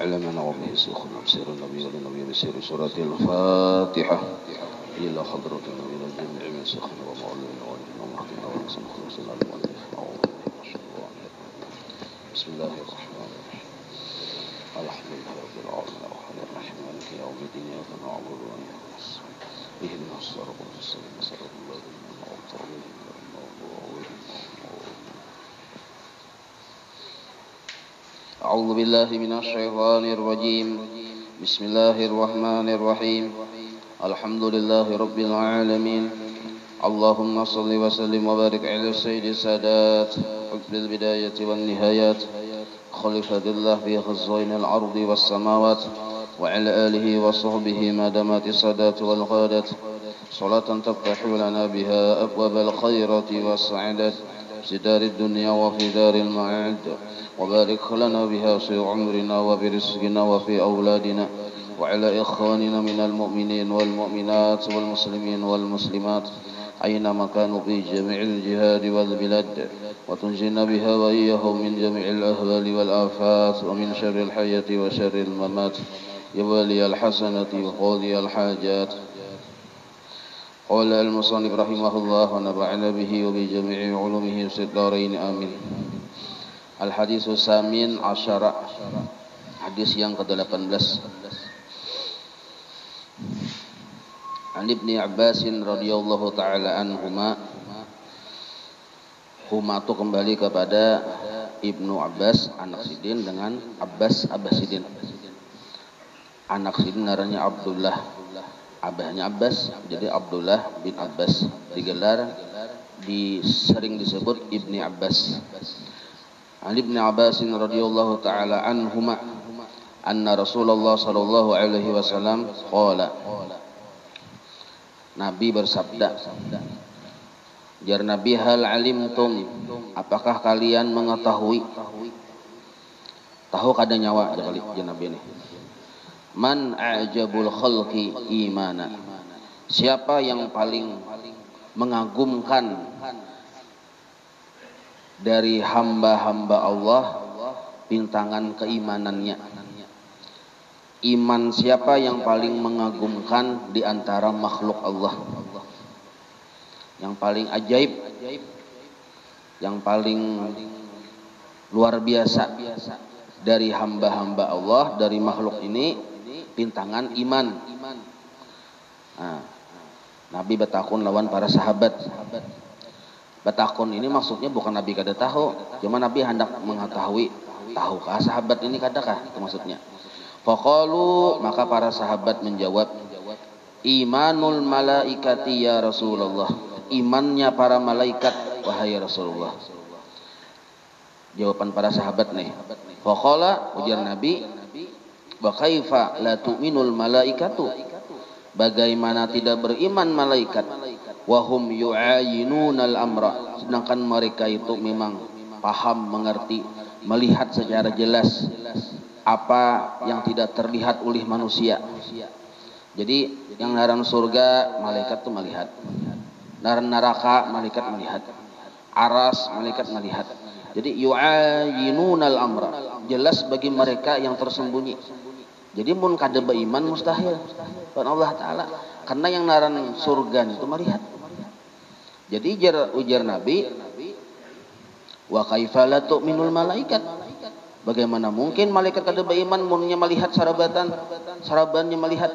علمنا وبه سيخنا بسير النبي والنبي بسير سورة الفاتحة إلى حضرة النبي الجميع من سيخنا ومعلمنا وعلمنا ومهدنا ونسم خلصنا المؤلف بسم الله الرحمن الرحيم الحمد لله رب العالمين الرحمن الرحيم مالك يوم الدين إياك نعبد وإياك نستعين اهدنا الصراط المستقيم صراط الذين أنعمت عليهم غير المغضوب عليهم. أعوذ بالله من الشيطان الرجيم بسم الله الرحمن الرحيم الحمد لله رب العالمين اللهم صل وسلم وبارك على سيد السادات حب البداية والنهايات خليفة الله في خزائن الأرض والسماوات وعلى آله وصحبه ما دامت السادات والقادات صلاة تفتح لنا بها أبواب الخيرات والسعادة في دار الدنيا وفي دار المعاد وبارك لنا بها في عمرنا وبرزقنا وفي أولادنا وعلى إخواننا من المؤمنين والمؤمنات والمسلمين والمسلمات أينما كانوا في جميع الجهاد والبلاد وتنجينا بها وإياهم من جميع الأهوال والآفات ومن شر الحياة وشر الممات يا ولي الحسنة وقاضي الحاجات. قال المصنف رحمه الله ونفعنا به وبجميع علومه في الدارين آمين. Al-haditsu samin asyara, hadis yang ke-18. An Ibni Abbas radhiyallahu taala anhuma, huma itu kembali kepada Ibnu Abbas anak Sidin dengan Abbas Sidin. Anak Sidin namanya Abdullah, abahnya Abbas, jadi Abdullah bin Abbas, digelar sering disebut Ibni Abbas. An Ibni Abbas radhiyallahu taala anhuma anna Rasulullah sallallahu alaihi wasallam qala, Nabi bersabda, jar Nabi, hal alimtum, apakah kalian mengetahui, tahu kada nyawa jar Nabi ini, man a'jabul khalqi imana, siapa yang paling mengagumkan dari hamba-hamba Allah bintangan keimanannya. Iman siapa yang paling mengagumkan di antara makhluk Allah, yang paling ajaib, yang paling luar biasa dari hamba-hamba Allah, dari makhluk ini bintangan iman. Nah, Nabi bertakun lawan para sahabat. Batakun ini maksudnya bukan Nabi kada tahu, cuma Nabi hendak mengetahui, tahukah sahabat ini kadakah, itu maksudnya. Faqalu, maka para sahabat menjawab, imanul malaikati ya Rasulullah, imannya para malaikat wahai Rasulullah. Jawaban para sahabat nih. Faqala, ujar Nabi, wa kaifa la tu'minul malaikatu, bagaimana tidak beriman malaikat, wahum yu'ayinunal amra, sedangkan mereka itu memang paham, mengerti, melihat secara jelas apa yang tidak terlihat oleh manusia. Jadi yang ngaran surga malaikat itu melihat, ngaran neraka malaikat melihat, aras malaikat melihat. Jadi yu'ayinunal amra, jelas bagi mereka yang tersembunyi. Jadi mun kada beriman mustahil kan Allah Ta'ala, karena yang naran surga itu melihat. Jadi ujar Nabi, wa kaifa la tu'minul malaikat, bagaimana mungkin malaikat kada beriman munnya melihat sarabannya melihat.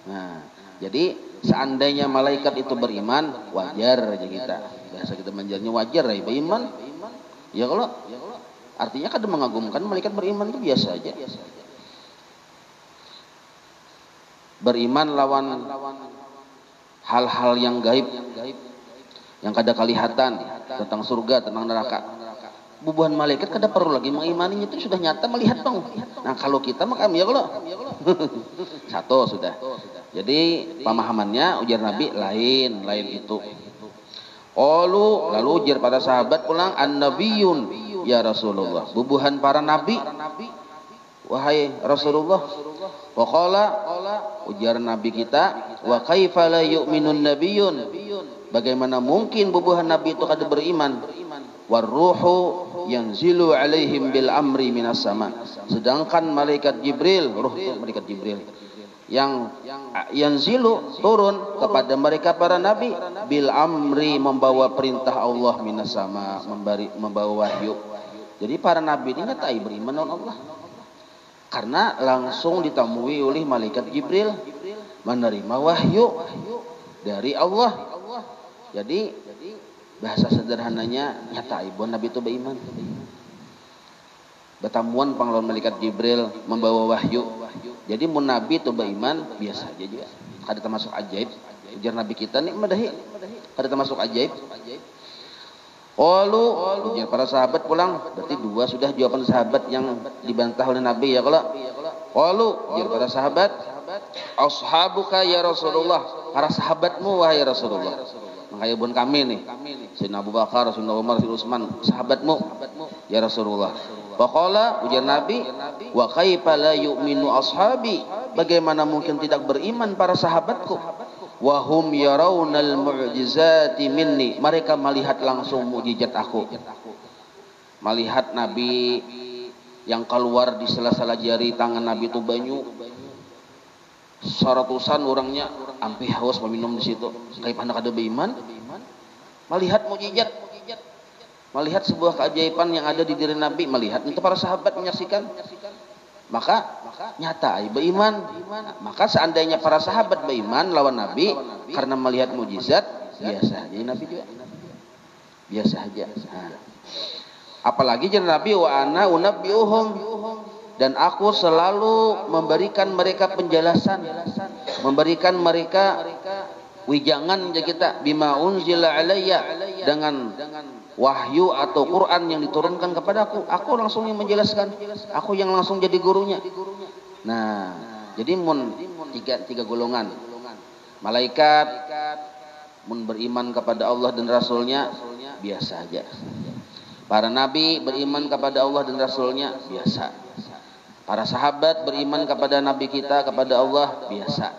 Nah, jadi seandainya malaikat itu beriman, wajar aja kita. Biasa kita manjalnya wajar ya beriman. Ya kalau artinya kada mengagumkan malaikat beriman itu biasa aja. Beriman lawan hal-hal yang gaib, yang kada kelihatan, tentang surga, tentang neraka. Bubuhan malaikat kada perlu lagi mengimaninya, itu sudah nyata melihat bang. Nah kalau kita maka ya kalau satu sudah. Jadi pemahamannya ujar Nabi lain itu. Lalu ujar pada sahabat pulang, an-nabiyun ya Rasulullah, bubuhan para nabi wahai Rasulullah. Waqala, ujar Nabi kita, wa kaifa la yu'minun nabiyyun, bagaimana mungkin bubuhan Nabi itu kada beriman, waruhu yanzilu alaihim bil amri minas sama. Sedangkan malaikat Jibril, ruh itu malaikat Jibril yang yanzilu turun kepada mereka para nabi bil amri membawa perintah Allah minas sama, membawa wahyu. Jadi para nabi ini nyatai beriman dengan Allah karena langsung ditemui oleh malaikat Jibril menerima wahyu dari Allah. Jadi bahasa sederhananya nyatai bahwa nabi itu beriman. Bertamuan panglawan malaikat Jibril membawa wahyu. Jadi mun nabi itu beriman biasa aja juga. Kada termasuk ajaib. Ujar nabi kita nih madahi. Kada termasuk ajaib. Qalu ujar para sahabat pulang, berarti dua sudah jawaban sahabat yang dibantah oleh Nabi ya kalau. Qalu ujar para sahabat, ashabuka ya Rasulullah, para sahabatmu wahai Rasulullah. Makanya bun kami nih, Sayyidina Abu Bakar, Sayyidina Umar, Sayyidina Utsman, sahabatmu ya Rasulullah. Faqala ujar Nabi, wa kaifa la yu'minu ashabi, bagaimana mungkin tidak beriman para sahabatku? Wahum yarawnal mu'jizati minni, mereka melihat langsung mukjizat aku. Melihat Nabi yang keluar di sela-sela jari tangan Nabi itu banyu. Seratusan orangnya ampe haus meminum di situ. Kayak anak ada beriman, melihat mukjizat, melihat sebuah keajaiban yang ada di diri Nabi, melihat itu para sahabat menyaksikan. Maka nyata beriman. Maka seandainya para sahabat beriman lawan Nabi karena melihat mukjizat, biasa aja Nabi juga. Biasa aja. Nah. Apalagi jadi Nabi wa ana unabbiuhum, dan aku selalu memberikan mereka penjelasan, memberikan mereka wijangan ya kita bima unzila alayya, dengan wahyu atau Quran yang diturunkan kepadaku. Aku langsung yang menjelaskan, aku yang langsung jadi gurunya. Nah, jadi mun tiga golongan. Malaikat mun beriman kepada Allah dan Rasulnya biasa aja. Para nabi beriman kepada Allah dan Rasulnya biasa. Para sahabat beriman kepada nabi kita, kepada Allah biasa.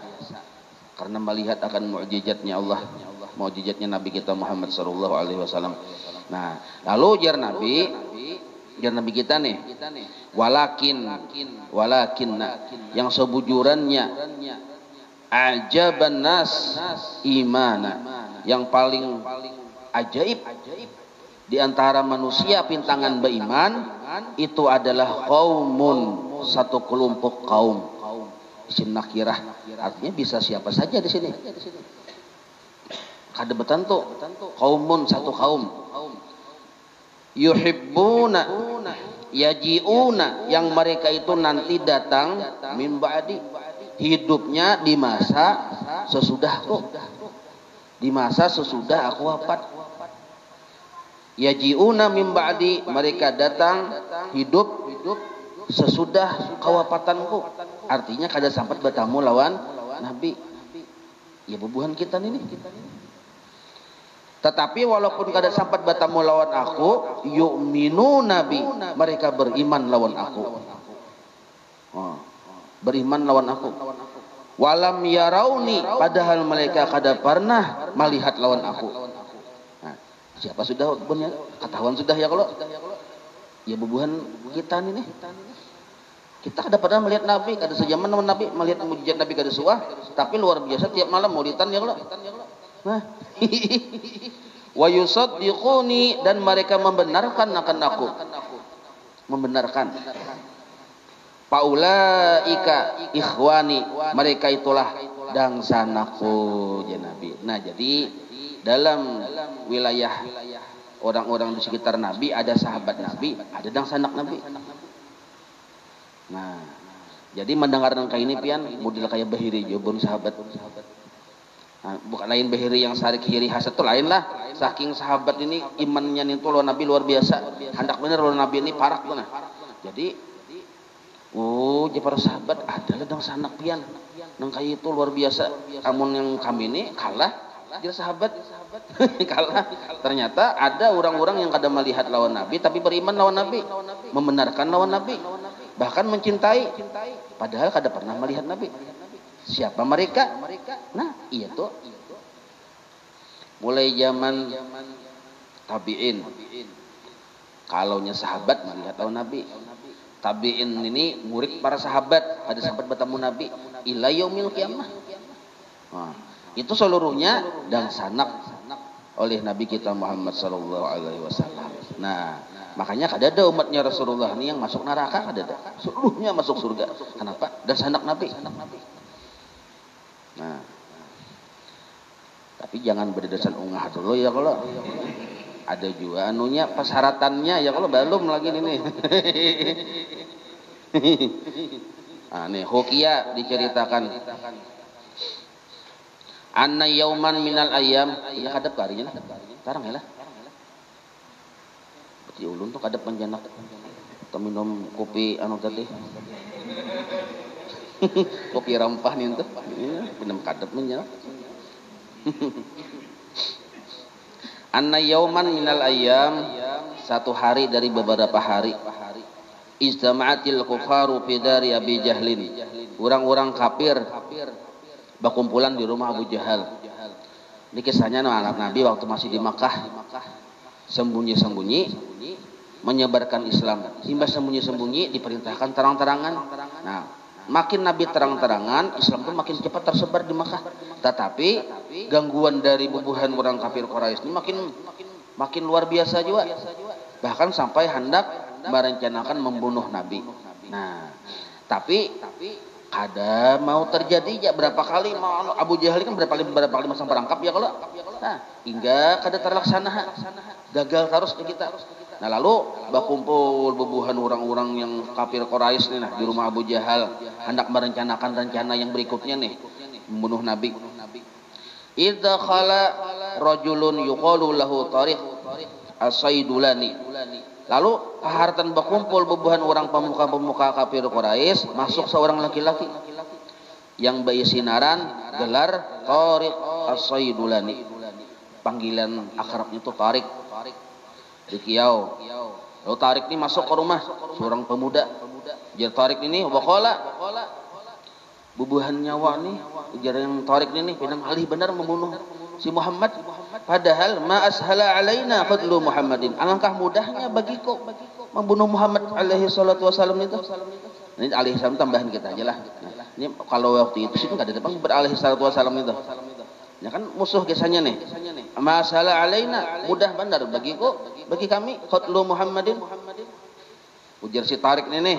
Karena melihat akan mukjizatnya Allah, mukjizatnya nabi kita Muhammad sallallahu alaihi wasallam. Nah, lalu jar nabi kita nih, walakin yang sebujurannya ajaban nas imana, yang paling ajaib di antara manusia pintangan beriman itu adalah qaumun, satu kelompok kaum. Isim nakirah artinya bisa siapa saja di sini. Kada betantu qaumun, satu kaum. Yuhibbuna yajiuna, yang mereka itu nanti datang min ba'di, hidupnya di masa sesudahku, di masa sesudah aku wafat. Yajiuna min ba'di, mereka datang hidup sesudah kewafatanku. Artinya kada sampai bertamu lawan Nabi. Ya bubuhan kita ini. Tetapi walaupun kada sampai bertamu lawan aku, yu'minu nabi, mereka beriman lawan aku. Beriman lawan aku. Walam yarauni, padahal mereka kada pernah melihat lawan aku. Nah, siapa sudah punya ketahuan sudah ya kalau? Ya bubuhan kita ini. Kita kada pernah melihat Nabi, kada sejaman dengan Nabi, melihat mukjizat Nabi kada suah, tapi luar biasa tiap malam maulidan ya kalau. Nah, wa yusaddiquni, dan mereka membenarkan akan aku. Membenarkan. Paulaika ikhwani, mereka itulah dangsanaku ya Nabi. Nah, jadi dalam wilayah orang-orang di sekitar Nabi ada sahabat Nabi, ada dangsanak Nabi. Nah, jadi mendengar nangka ini pian model kayak bahiri jobon sahabat. Nah, bukan lain bahiri yang sarik hiri hasad itu lain lah. Saking sahabat ini imannya itu lawan Nabi luar biasa. Hendak bener lawan Nabi ini parak tuh nah. Jadi para sahabat adalah dang sanak pian. Nang kayak itu luar biasa. Amun yang kami ini kalah jadi sahabat. Kalah. Ternyata ada orang-orang yang kada melihat lawan Nabi tapi beriman lawan Nabi, membenarkan lawan Nabi, bahkan mencintai padahal kada pernah melihat Nabi. Siapa mereka? Nah, iya tuh. Mulai zaman tabi'in, Kalaunya sahabat melihat tahu Nabi. Tabi'in ini murid para sahabat, ada sahabat bertemu Nabi ila yaumil qiyamah. Nah, itu seluruhnya dan sanak oleh Nabi kita Muhammad sallallahu alaihi wasallam. Nah, makanya kadada umatnya Rasulullah ini yang masuk neraka kadada. Seluruhnya masuk surga. Kenapa? Dan sanak Nabi. Nah, tapi jangan berdasarkan ungah dulu ya kalau ada juga anunya persyaratannya ya kalau belum lagi ini. Nah, nih Hukia diceritakan anna yauman minal ayyam ya kadep karinya lah tarang ya lah di ulun tuh kadep menjanak atau minum kopi anu tadi kopi rempah nih tuh minum kadep menjanak. Anna yauman minal ayyam satu hari dari beberapa hari istama'atil kufaru fi dari Abi Jahlin orang-orang kafir berkumpulan di rumah Abu Jahal. Ini kisahnya anak Nabi waktu masih di Makkah sembunyi-sembunyi menyebarkan Islam. Imbas sembunyi-sembunyi diperintahkan terang-terangan. Nah, makin Nabi terang-terangan, Islam pun makin cepat tersebar di Makkah. Tetapi gangguan dari bubuhan orang kafir Quraisy ini makin luar biasa juga. Bahkan sampai hendak merencanakan membunuh Nabi. Nah, tapi ada mau terjadi ya berapa kali mau Abu Jahal kan berapa kali masang perangkap ya kalau nah hingga kada terlaksana gagal terus di kita. Nah lalu berkumpul bubuhan orang-orang yang kafir Quraisy nih nah di rumah Abu Jahal hendak merencanakan rencana yang berikutnya nih membunuh Nabi. Idza khala rajulun yuqalu lahu Tariq as-Saidulani. Lalu pahartan berkumpul bubuhan orang pemuka-pemuka kafir Quraisy masuk seorang laki-laki yang bayi sinaran gelar Tariq as-Saidulani. Panggilan akrabnya itu Tariq di Kiau. Lalu Tariq ini masuk ke rumah seorang pemuda. Jadi Tariq ini waqala bubuhan nyawa nih ujar yang Tariq ini pinang alih benar membunuh si Muhammad. Padahal ma ashala alaina fadlu Muhammadin. Alangkah mudahnya bagiku membunuh Muhammad alaihi salatu wasallam itu. Ini alaihi salam tambahan kita aja lah. Nah, ini kalau waktu itu sih enggak ada depan beralaihi salatu wasallam itu. Ya kan musuh kisahnya nih. Ma ashala alaina mudah benar bagiku bagi kami fadlu Muhammadin. Ujar si Tariq ini nih.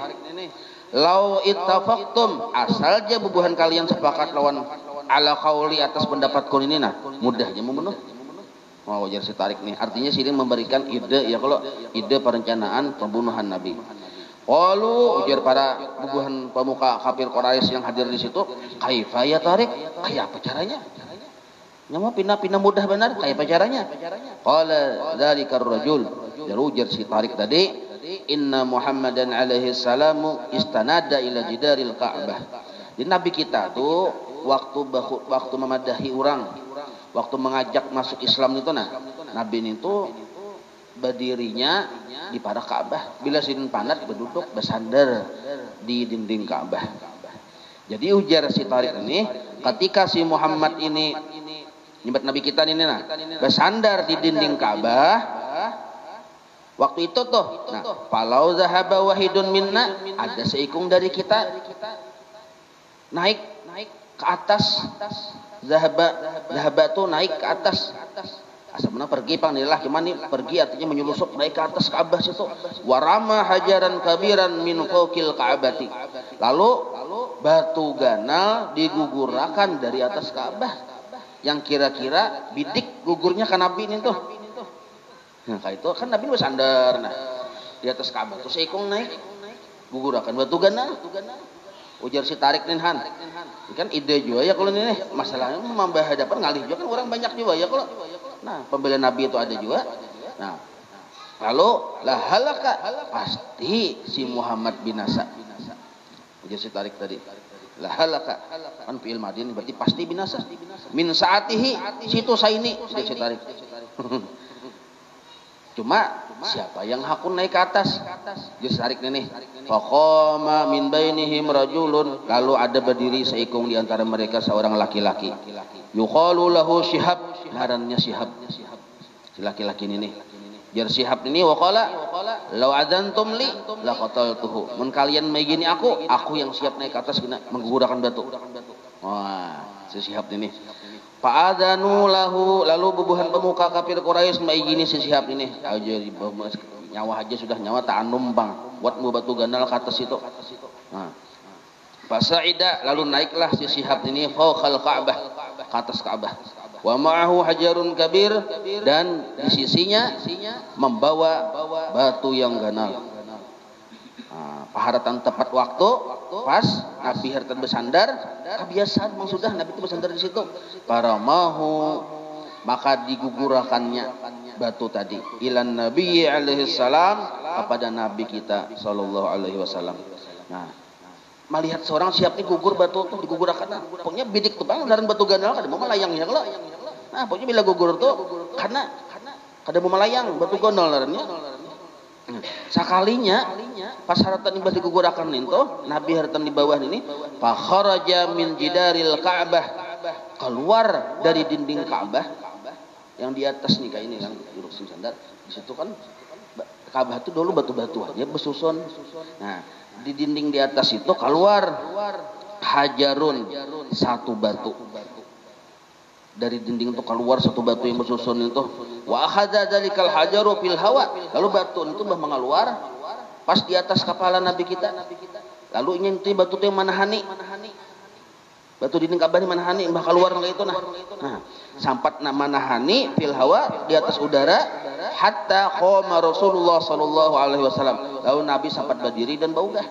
Lau ittafaqtum asal aja bubuhan kalian sepakat lawan ala qauli atas pendapatku ini nah mudahnya membunuh. Oh, ujar si Tariq nih. Artinya sini memberikan ide ya kalau ide perencanaan pembunuhan Nabi. Qalu ujar para bubuhan pemuka kafir Quraisy yang hadir di situ, kaifa ya Tariq? Kayak apa caranya? Nyawa pindah mudah benar, kayak apa caranya? Qala dzalikar rajul. Ujar si Tariq tadi, inna Muhammadan alaihi salamu istanada ila jidaril Ka'bah. Jadi Nabi kita tuh waktu memadahi orang, waktu mengajak masuk Islam itu nah, Nabi itu berdirinya di pada Ka'bah. Bila sidin panat berduduk bersandar di dinding Ka'bah. Jadi ujar si Tariq ini, ketika si Muhammad ini nyebut Nabi kita ini nah, bersandar di dinding Ka'bah, waktu itu tuh, nah, falau zahaba wahidun minna, ada seikung dari kita naik ke atas. Zahaba tuh naik ke atas. Asalnya pergi pangnilah gimana pergi artinya menyelusup naik ke atas Ka'bah situ. Warama hajaran kabiran min fawqil Ka'bati. Lalu batu ganal digugurakan dari atas Ka'bah yang kira-kira bidik gugurnya ke Nabi ini tuh. Nah, kayak itu kan Nabi bersandar nah di atas Ka'bah terus seikung naik gugurakan batu ganal. Ujar si Tariq nih Han. Kan ide juga ya kalau ini masalahnya membahadapan ngalih juga kan orang banyak juga ya kalau. Nah, pembela Nabi itu ada juga. Nah, lalu lah halaka pasti si Muhammad binasa. Ujar si Tariq tadi. Lah halaka kan fi'il madin berarti pasti binasa. Min saatihi situ saini ujar si Tariq. Cuma siapa yang hakun naik ke atas? Just tarik nih. Faqama min bainihim rajulun. Lalu ada berdiri seikung di antara mereka seorang laki-laki. Yuqalu lahu Syihab. Ngarannya Syihab. Si laki-laki ini nih. Jar Syihab ini waqala law adantum li laqataltuhu. Mun kalian megini aku yang siap naik ke atas kena menggugurkan batu. Wah, si Syihab ini. Fa'adanu lahu, lalu bubuhan pemuka kafir Quraisy megini si Syihab ini. Aja nyawa aja sudah nyawa tak numpang buat mu batu gandal ke atas itu. Nah. Fasa'ida, lalu naiklah si Syihab ini fawqal Ka'bah, ke atas Ka'bah. Wa ma'ahu hajarun kabir, dan di sisinya membawa batu yang ganal. Paharatan tepat waktu pas Nabi hartan bersandar, kebiasaan memang sudah Nabi itu bersandar di situ. Paramahu, maka digugurakannya batu tadi ilan Nabi alaihi salam, kepada Nabi kita sallallahu alaihi wasallam. Nah, melihat seorang siap nih gugur batu tuh digugurakan, pokoknya bidik tuh bang daran batu ganal kada mau melayangnya lo. Nah, pokoknya bila gugur tuh karena kada mau melayang batu gondol darannya. Sakalinya pas haratan ibas digugurakan itu Nabi haratan di bawah ini fa kharaja min jidaril Ka'bah, keluar dari dinding Ka'bah yang di atas nih kayak ini yang duduk sandar. Di situ kan Ka'bah itu dulu batu-batu aja besusun. Nah, di dinding di atas itu keluar hajarun, satu batu. Dari dinding itu keluar satu batu yang bersusun itu. Wa akhadha dzalikal hajaru fil hawa. Lalu batu itu mengeluar pas di atas kepala Nabi kita. Lalu ingin itu batu itu yang manahani. Batu dinding Ka'bah ini manahani, mbah keluar nang itu nah. Nah, sampat manahani fil hawa, di atas udara, hatta qama Rasulullah sallallahu alaihi wasallam. Lalu Nabi sempat berdiri dan baugah.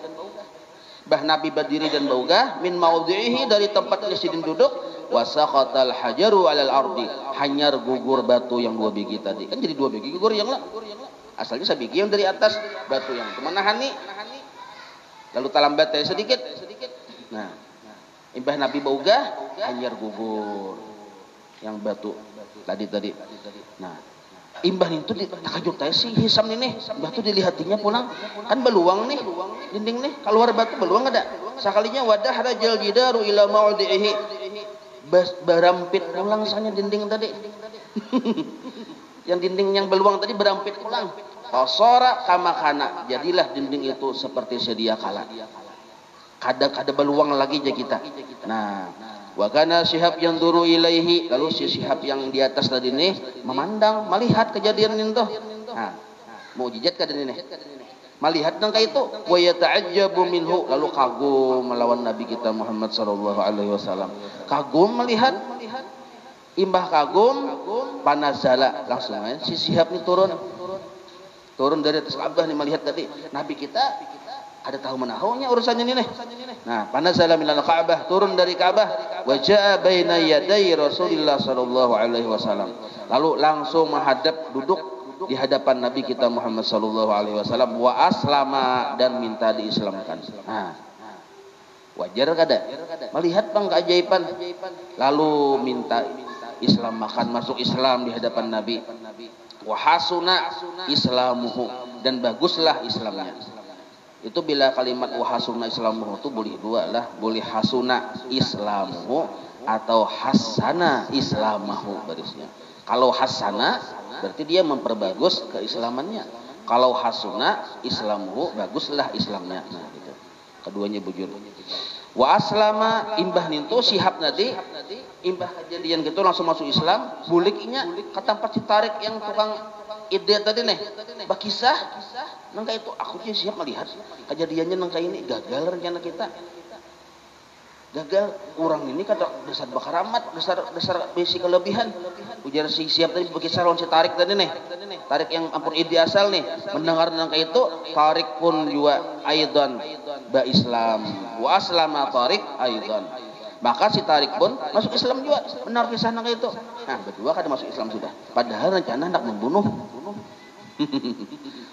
Bah Nabi berdiri dan baugah min maudhihi, dari tempatnya sidin duduk, wasaqatal hajaru alal ardi, hanyar gugur batu yang dua biji tadi. Kan jadi dua biji gugur yang lah. Asalnya sabigi yang dari atas, batu yang manahani. Lalu talambat sedikit. Nah, imbah Nabi baugah hanyar gugur yang batu tadi. Nah, imbah itu takajub teh si Hisam ini batu dilihatinya pulang kan beluang nih dinding nih keluar batu beluang ada. Sakalinya wadah rajal jidaru ila maudhihi, berampit pulang sanya dinding tadi. Yang dinding yang beluang tadi berampit pulang. Fasara kama kana, jadilah dinding itu seperti sedia kala. Kada beluang lagi aja kita. Nah, wa kana Syihab yang duru ilaihi, lalu si Syihab yang di atas tadi nih memandang, melihat kejadian itu. Nah, mukjizat kada ini. Melihat nangka itu, wa yata'ajjabu minhu, lalu kagum melawan Nabi kita Muhammad sallallahu alaihi wasallam. Kagum melihat, imbah kagum, panazala langsung si Syihab ini turun dari atas Ka'bah nih melihat tadi Nabi kita. Ada tahu menahunya urusannya ini nih. Nah, panazala minal Ka'bah, turun dari Ka'bah, wa jaa baina yaday Rasulillah sallallahu alaihi wasallam. Lalu langsung menghadap duduk di hadapan Nabi kita Muhammad sallallahu alaihi wasallam, wa aslama, dan minta diislamkan. Nah, wajar kada? Melihat bang keajaiban. Lalu minta Islam, makan masuk Islam di hadapan Nabi. Wa hasuna islamuhu, dan baguslah Islamnya. Itu bila kalimat wahasuna islamuhu itu boleh dua lah, boleh hasuna islamuhu atau hasana islamahu barisnya. Kalau hasana berarti dia memperbagus keislamannya. Kalau hasuna islamuhu, baguslah Islamnya. Nah, gitu. Keduanya bujur. Wa aslama, imbah nintu Syihab tadi, imbah kejadian gitu langsung masuk Islam, buliknya ke tempat si Tarik yang tukang ide tadi nih. Bakisah nangka itu aku sih siap melihat kejadiannya nangka ini gagal rencana kita. Gagal orang ini kata dasar bakaramat, dasar besi kelebihan. Ujar si siap tadi berkisah lawan si Tarik tadi nih. Tarik yang ampun ide asal nih, mendengar nangka itu, Tarik pun juga aidan ba Islam. Wa aslama Tarik aidan. Maka si Tarik pun masuk Islam juga. Benar kisah nangka itu. Nah, berdua kada masuk Islam sudah. Padahal rencana hendak membunuh.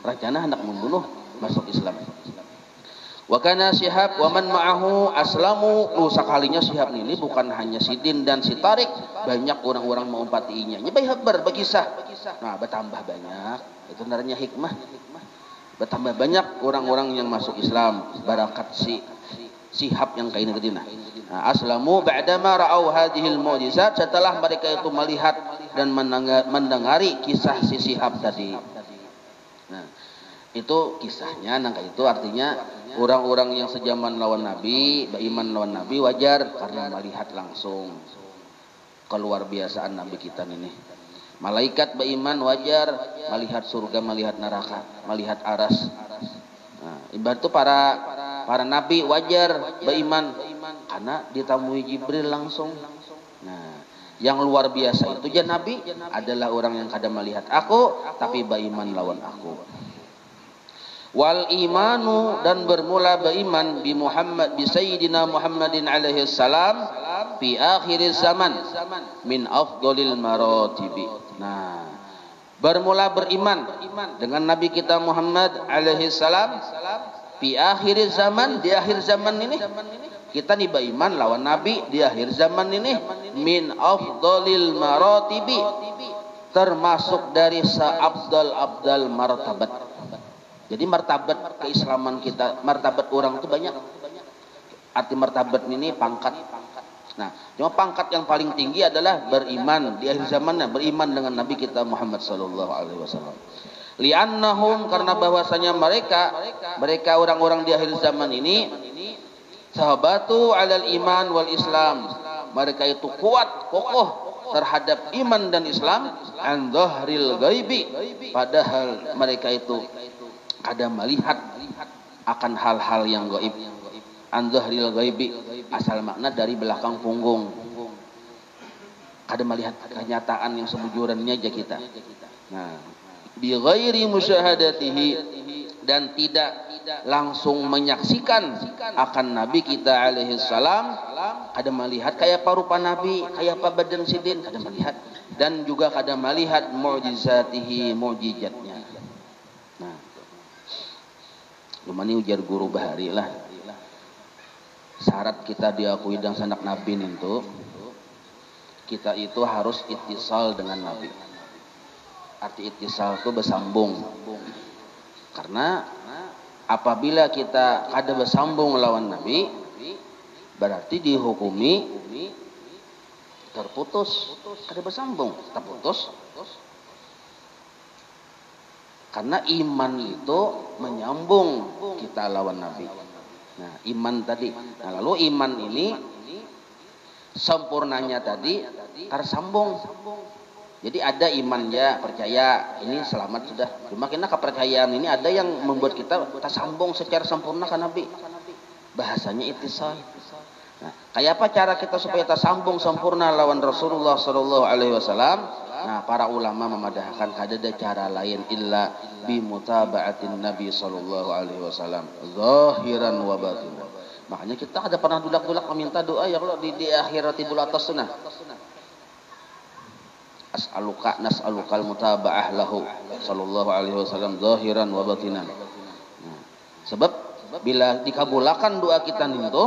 Rencana hendak membunuh, masuk Islam. Wa kana Syihab wa man ma'ahu aslamu. Sakalinya Syihab ini bukan hanya Sidin dan si Tarik, banyak orang-orang mengumpatinya. Nyebai habar berkisah. Nah, bertambah banyak. Itu sebenarnya hikmah. Bertambah banyak orang-orang yang masuk Islam barakat si Syihab yang kain kedina. Nah, aslamu ba'dama ra'au hadhil mu'jizat, setelah mereka itu melihat dan mendengari kisah si Syihab tadi. Nah, itu kisahnya nangka itu artinya orang-orang yang sejaman lawan Nabi, beriman lawan Nabi wajar karena melihat langsung keluar biasaan Nabi kita ini. Malaikat beriman wajar melihat surga, melihat neraka, melihat aras. Nah, ibarat itu para nabi wajar beriman karena ditamui Jibril langsung. Nah, yang luar biasa itu ya nabi adalah orang yang kada melihat aku tapi beriman lawan aku. Wal imanu dan bermula beriman bi Muhammad bi Sayyidina Muhammadin alaihi salam fi akhir zaman min afdalil maratibi. Nah, bermula beriman dengan Nabi kita Muhammad alaihi salam fi akhir zaman, di akhir zaman ini kita nih beriman lawan Nabi di akhir zaman ini min afdalil maratibi, termasuk dari seabdal-abdal martabat. Jadi martabat keislaman kita, martabat orang itu banyak. Arti martabat ini pangkat. Nah, cuma pangkat yang paling tinggi adalah beriman di akhir zamannya, beriman dengan Nabi kita Muhammad sallallahu alaihi wasallam. Li'annahum, karena bahwasanya mereka orang-orang di akhir zaman ini sahabatu 'alal iman wal Islam. Mereka itu kuat, kokoh terhadap iman dan Islam an dhahril ghaibi, padahal mereka itu kada melihat akan hal-hal yang gaib. An dhahril ghaibi asal makna dari belakang punggung. Kada melihat kenyataan yang sebujurannya aja kita. Nah, bi ghairi musyahadatihi, dan tidak langsung menyaksikan akan Nabi kita alaihi salam, kada melihat kayak rupa Nabi, kayak apa badan sidin, kada melihat, dan juga kada melihat mukjizatihi, mukjizatnya. Nah, lumani ujar guru bahari lah, syarat kita diakui dan sanak Nabi itu kita itu harus ittisal dengan Nabi. Arti ittisal itu bersambung. Karena apabila kita kada bersambung melawan Nabi, berarti dihukumi terputus. Kada bersambung, terputus. Karena iman itu menyambung kita lawan Nabi. Nah, iman tadi. Nah, lalu iman ini sempurnanya tadi tersambung. Jadi ada imannya, percaya ini selamat sudah. Cuma kena kepercayaan ini ada yang membuat kita tersambung secara sempurna ke Nabi. Bahasanya ittisal. Nah, kayak apa cara kita supaya tersambung sempurna lawan Rasulullah sallallahu alaihi wasallam? Nah, para ulama memadahkan kada ada cara lain illa bi mutaba'atin Nabi sallallahu alaihi wasallam zahiran wa batinan. Makanya kita kada pernah dulak-dulak meminta doa ya Allah di akhiratul atas sunnah. Nas'alukal mutaba'ah lahu sallallahu alaihi wasallam zahiran wa batinan. Nah, sebab bila dikabulkan doa kita itu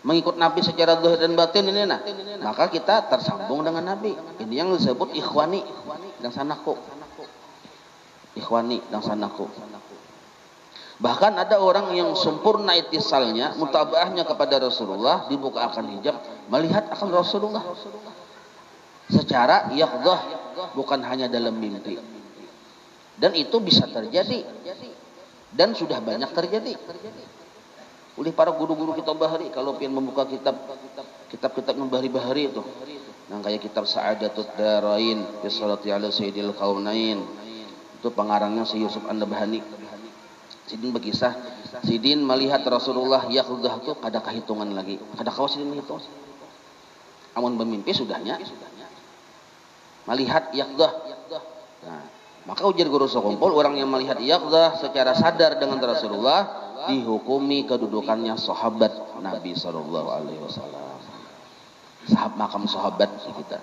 mengikut Nabi secara zahir dan batin ini, nah, maka kita tersambung dengan Nabi. Ini yang disebut ikhwani dan sanaku. Ikhwani dan sanaku. Bahkan ada orang yang sempurna ittisalnya, mutabaahnya kepada Rasulullah, dibuka akan hijab, melihat akan Rasulullah secara yaqdah, bukan hanya dalam mimpi. Dan itu bisa terjadi dan sudah banyak terjadi oleh para guru-guru kita bahari. Kalau pengen membuka kitab bahari-bahari itu, yang kayak kitab Sa'adatud Darain fi Sholati ala Sayyidil Kaunain, itu pengarangnya si Yusuf An-Nabhani. Sidin berkisah, Sidin melihat Rasulullah yaqdah itu kada kehitungan lagi, kada kawas Sidin menghitung. Amun bermimpi sudahnya melihat yaqdah. Nah, maka ujar guru sekumpul, orang yang melihat yaqdah secara sadar dengan Rasulullah dihukumi kedudukannya sahabat Nabi sallallahu alaihi wasallam. Makam sahabat kita.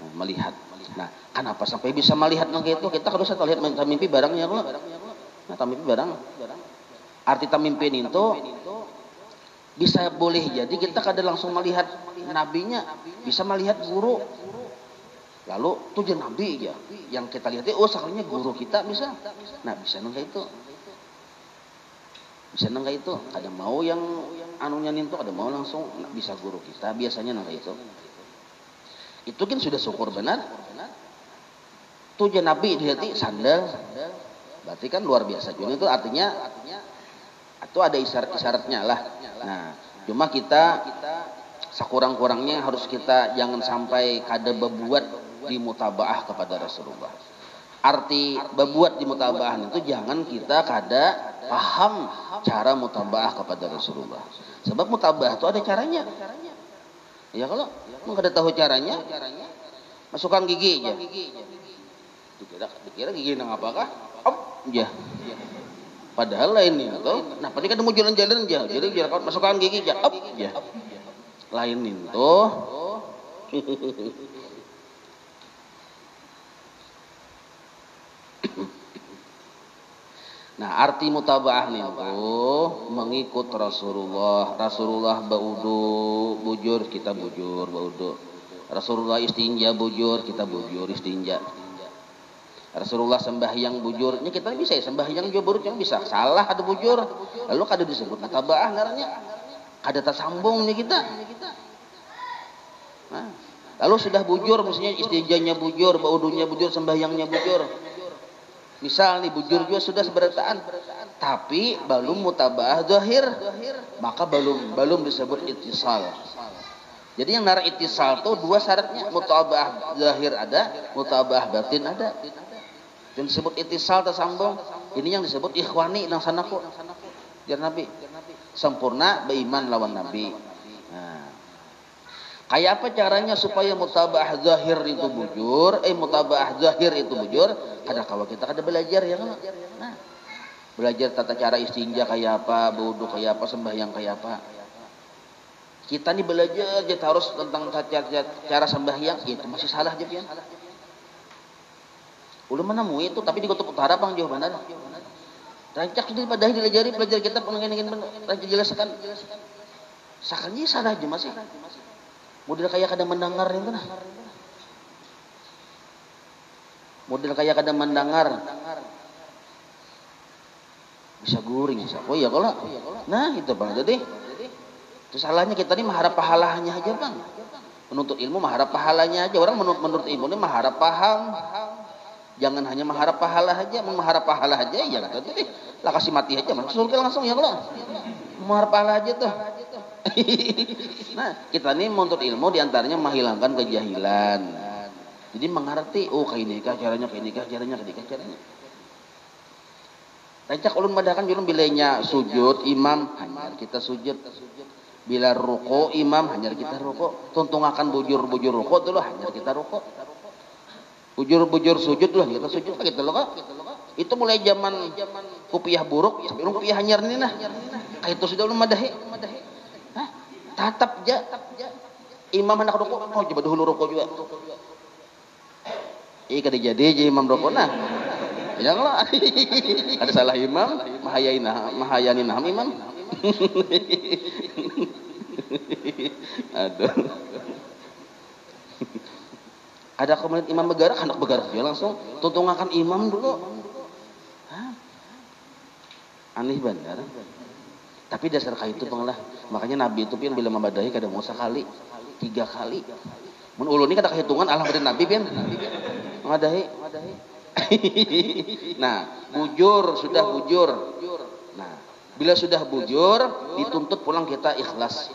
Nah, melihat. Nah, kenapa sampai bisa melihat begitu? Kita harus lihat mimpi barangnya Allah. Nah, mimpi barang. Arti mimpi itu bisa boleh jadi kita kada langsung melihat nabinya, bisa melihat guru. Lalu tujuan Nabi aja yang kita lihat, oh sekalinya guru kita bisa. Nah, bisa nangka itu. Bisa nangka itu. Ada mau yang anunya nintu, ada mau langsung bisa guru kita, biasanya nangka itu. Itu kan sudah syukur benar. Tuh je Nabi dihati sandal. Berarti kan luar biasa. Jadi itu artinya itu ada isyarat-isyaratnya lah. Nah, cuma kita sekurang-kurangnya harus kita jangan sampai kada berbuat di mutabaah kepada Rasulullah. Arti berbuat di mutabaah itu jangan kita kada paham cara mutabaah kepada Rasulullah. Sebab mutabaah itu ada caranya. Ya kalau kada tahu caranya, masukkan gigi aja. Dikira gigi nang apakah? Ya. Padahal lain itu. Nah, tadi kan mau jalan-jalan aja. Jadi kalau masukkan gigi aja. Ya. Lain itu. Nah, arti mutabaah itu mengikut Rasulullah. Rasulullah baudu bujur, kita bujur baudu. Rasulullah istinja bujur, kita bujur istinja. Rasulullah sembahyang bujur, ini kita bisa ya sembahyang juga yang bisa. Salah ada bujur, lalu kada disebut mutabaah ngarannya. Kada tersambungnya kita. Nah, lalu sudah bujur, mestinya istinjanya bujur, baudunya bujur, sembahyangnya bujur. Misal nih bujur juga sudah seberataan, tapi belum mutabaah zahir, maka belum disebut ittisal. Jadi yang nara ittisal tuh dua syaratnya, mutabaah zahir ada, mutabaah batin ada. Yang disebut ittisal tersambung, ini yang disebut ikhwani nang sanaku. Jar Nabi sempurna beriman lawan Nabi. Nah, kayak apa caranya supaya mutabaah zahir itu bujur? Mutabaah zahir itu bujur. Kada kalau kita kada belajar ya kan? Nah, belajar tata cara istinja kayak apa, wudu kayak apa, sembahyang kayak apa. Kita nih belajar aja harus tentang cara sembahyang, itu masih salah aja pian. Udah menemu itu, tapi di kutub utara bang jauh benar. Rancak sudah pada dilajari pelajar kita pengen rancak jelaskan. Sakannya salah aja masih. Model kayak kada mendengar itu nah. Model kayak kada mendengar. Bisa guring, bisa. Oh iya kalau. Nah, itu Bang. Jadi itu salahnya kita ini mengharap pahalanya aja, Bang. Menuntut ilmu mengharap pahalanya aja. Orang menurut ilmu ini mengharap paham. Jangan hanya mengharap pahala aja, mengharap pahala aja ya kata tadi. Lah kasih mati aja masuk surga langsung ya kalau. Mengharap pahala aja tuh. Nah, kita ini menuntut ilmu diantaranya menghilangkan kejahilan. Jadi mengerti, oh kayak ini kah caranya, kayak ini kah caranya, kayak ini kah caranya. Rancak ulun madakan julun bilanya sujud imam hanya kita sujud. Bila ruko imam hanya kita ruko. Tuntung akan bujur ruko dulu hanya kita ruko. Bujur sujud lah kita sujud gitu loh kak. Itu mulai zaman kupiah buruk sampai kupiah hanyar nih nah. Kayak itu sudah ulun madahi. Tatap aja. Imam hendak rukuk, oh coba dahulu rukuk juga. Kada jadi aja imam rukuk nah. Janganlah. Ada salah imam, mahayanin imam. Aduh. Ada komunitas imam bergerak, hendak bergerak dia langsung tuntungakan imam dulu. Aneh benar. Tapi dasar kait itu pengelah. Makanya Nabi itu pian bila membadahi kada mau sekali, 3 kali. Mun ulun ini kada kehitungan Allah beri Nabi pian. Membadahi. Nah, sudah bujur. Nah, bila sudah bujur dituntut pulang kita ikhlas.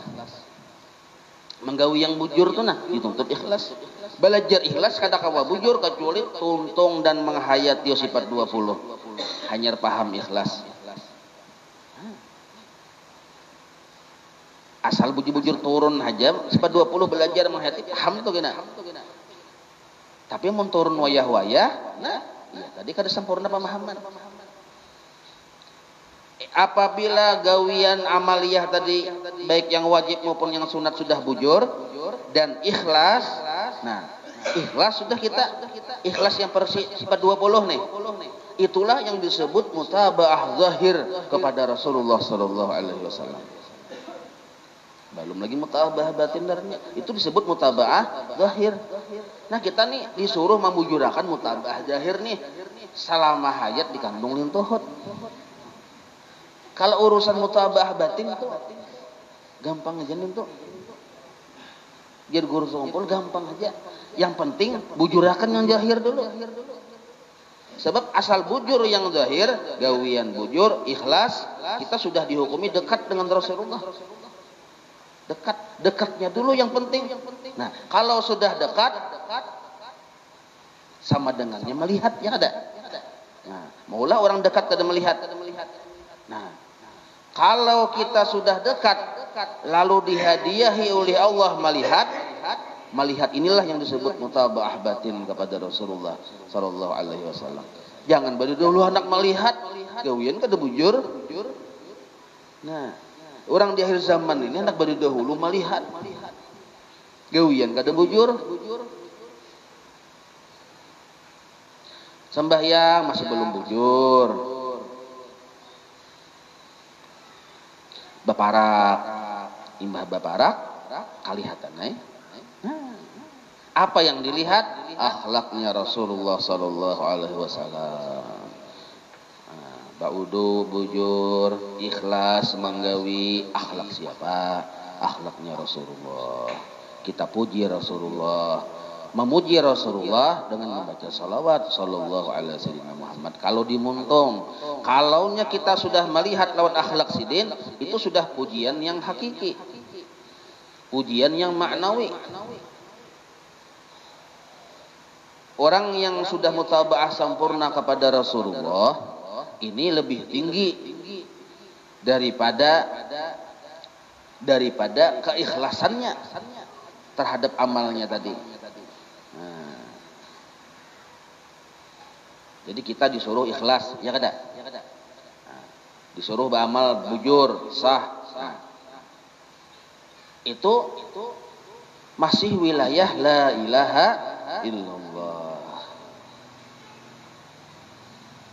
Menggawi yang bujur tuh nah dituntut ikhlas. Belajar ikhlas kada kawa bujur kecuali tuntung dan menghayati sifat 20. Hanya paham ikhlas. Asal bujur-bujur turun aja sifat 20 belajar menghayati paham tuh gina. Tapi mun turun wayah-wayah, nah iya tadi kada sempurna pemahaman. Apabila gawian amaliyah tadi baik yang wajib maupun yang sunat sudah bujur dan ikhlas, nah ikhlas sudah kita ikhlas yang sifat 20 nih, itulah yang disebut mutabaah zahir kepada Rasulullah Sallallahu Alaihi Wasallam. Belum lagi mutabaah batin darnya, itu disebut mutabaah zahir. Nah kita nih disuruh membujurakan mutabaah zahir nih selama hayat dikandung lintuhut. Kalau urusan mutabaah batin itu gampang aja nih tuh. Jadi guru ngumpul gampang aja. Yang penting bujurakan yang zahir dulu. Sebab asal bujur yang zahir, gawian bujur, ikhlas, kita sudah dihukumi dekat dengan Rasulullah. Dekatnya dulu yang penting. Nah, kalau sudah dekat, sama dengannya melihat, ya ada. Nah, maulah orang dekat kada melihat. Nah, kalau kita sudah dekat, lalu dihadiahi oleh Allah melihat inilah yang disebut mutaba'ah batin kepada Rasulullah sallallahu alaihi wasallam. Jangan baru dulu anak melihat, gawian kada bujur. Nah, orang di akhir zaman ini anak baru dahulu melihat, gawian kada bujur. Sembahyang masih belum bujur. Baparak, imbah baparak, kalihatan apa yang dilihat? Akhlaknya Rasulullah sallallahu alaihi wasallam. Baudu, bujur, ikhlas, menggawi, akhlak siapa? Akhlaknya Rasulullah. Kita puji Rasulullah, memuji Rasulullah dengan membaca salawat sallallahu alaihi wasallam Muhammad. Kalau dimuntung, kalaunya kita sudah melihat lawan akhlak sidin, itu sudah pujian yang hakiki, pujian yang maknawi. Orang yang sudah mutaba'ah sempurna kepada Rasulullah ini lebih tinggi daripada keikhlasannya terhadap amalnya tadi. Nah, jadi kita disuruh ikhlas, ya kada? Nah, disuruh beramal bujur, sah. Nah, itu masih wilayah la ilaha illallah.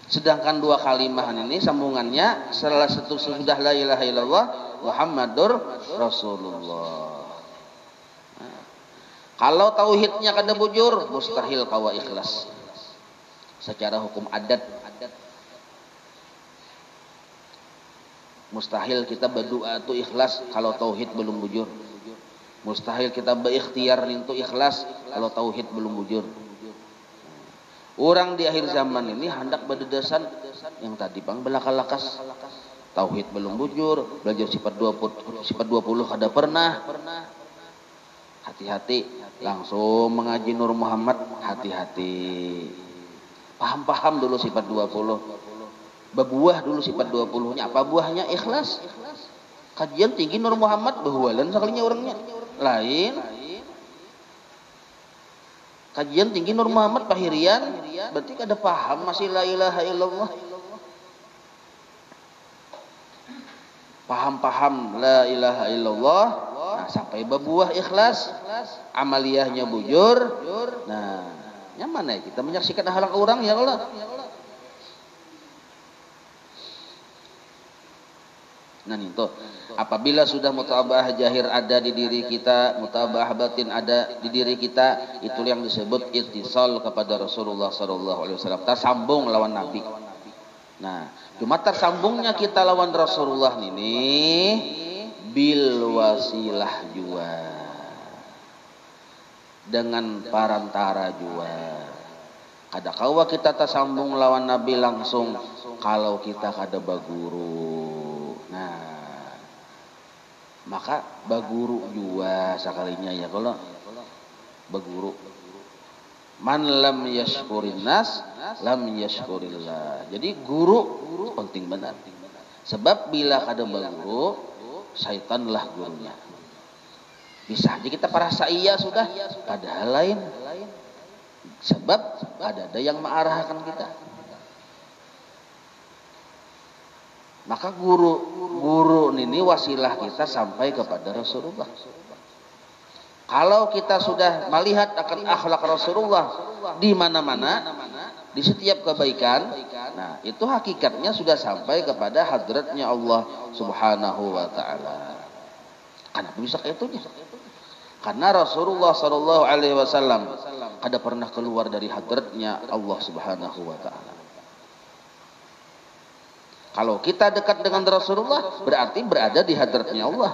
Sedangkan dua kalimahan ini sambungannya setelah sudah la ilaha illallah Muhammadur Rasulullah. Nah, kalau tauhidnya kada bujur, mustahil kawa ikhlas. Secara hukum adat, mustahil kita berdoa itu ikhlas kalau tauhid belum bujur. Mustahil kita berikhtiar untuk ikhlas kalau tauhid belum bujur. Orang di akhir zaman ini hendak berdedasan yang tadi bang belaka-lakas. Tauhid belum bujur, belajar sifat 20 kada pernah. Hati-hati, langsung mengaji Nur Muhammad, hati-hati. Paham-paham dulu sifat 20. Berbuah dulu sifat 20-nya. Apa buahnya? Ikhlas. Kajian tinggi Nur Muhammad, behualan sekalinya orangnya. Lain. Kajian tinggi Nur Muhammad Pahirian, berarti kada paham masih la ilaha illallah. Paham-paham la ilaha illallah, nah, sampai berbuah ikhlas, amaliyahnya bujur. Nah, nyaman ya kita menyaksikan akhlak orang ya Allah. Nah itu, apabila sudah mutaba'ah jahir ada di diri kita, mutaba'ah batin ada di diri kita, itu yang disebut ittisal kepada Rasulullah sallallahu alaihi wasallam. Tersambung lawan Nabi. Nah, cuma tersambungnya kita lawan Rasulullah ini bil wasilah jua, dengan parantara jua. Kada kawa kita tersambung lawan Nabi langsung kalau kita kada baguru. Nah, maka baguru jua sekalinya ya kalau baguru. Man lam yashkurin nas lam yashkurillah. Jadi guru penting benar. Sebab bila kada baguru, syaitanlah gurunya. Bisa aja kita merasa iya sudah, padahal lain. Sebab ada yang mengarahkan kita. Maka guru ini wasilah kita sampai kepada Rasulullah. Kalau kita sudah melihat akan akhlak Rasulullah di mana-mana, di setiap kebaikan, nah itu hakikatnya sudah sampai kepada hadratnya Allah Subhanahu wa taala. Kenapa bisa kayak itu? Karena Rasulullah sallallahu alaihi wasallam kada pernah keluar dari hadratnya Allah Subhanahu wa taala. Kalau kita dekat dengan Rasulullah, berarti berada di hadratnya Allah.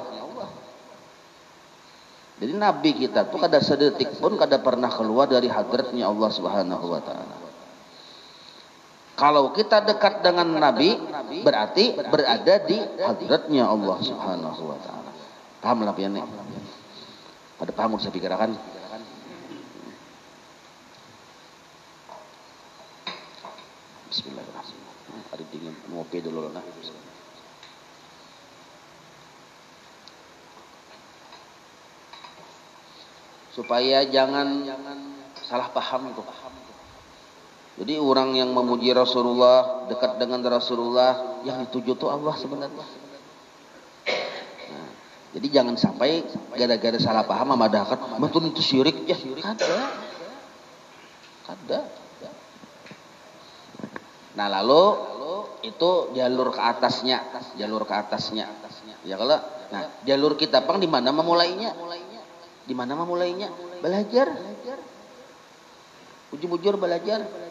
Jadi Nabi kita tuh kada sedetik pun kada pernah keluar dari hadratnya Allah Subhanahu wa taala. Kalau kita dekat dengan Nabi, berarti berada di hadratnya Allah Subhanahu wa taala. Paham lah pian nih? Pada paham saya pikirkan. Bismillahirrahmanirrahim. Ada dingin ngopi dulu lah. Supaya jangan salah paham tuh. Jadi orang yang memuji Rasulullah, dekat dengan Rasulullah, yang dituju tuh Allah sebenarnya. Nah, jadi jangan sampai gara-gara salah paham memadahkan, betul itu syirik ya. Kada. Nah lalu itu jalur ke atasnya. Ya kalau, nah jalur kita pang di mana memulainya? Belajar. Bujur-bujur belajar.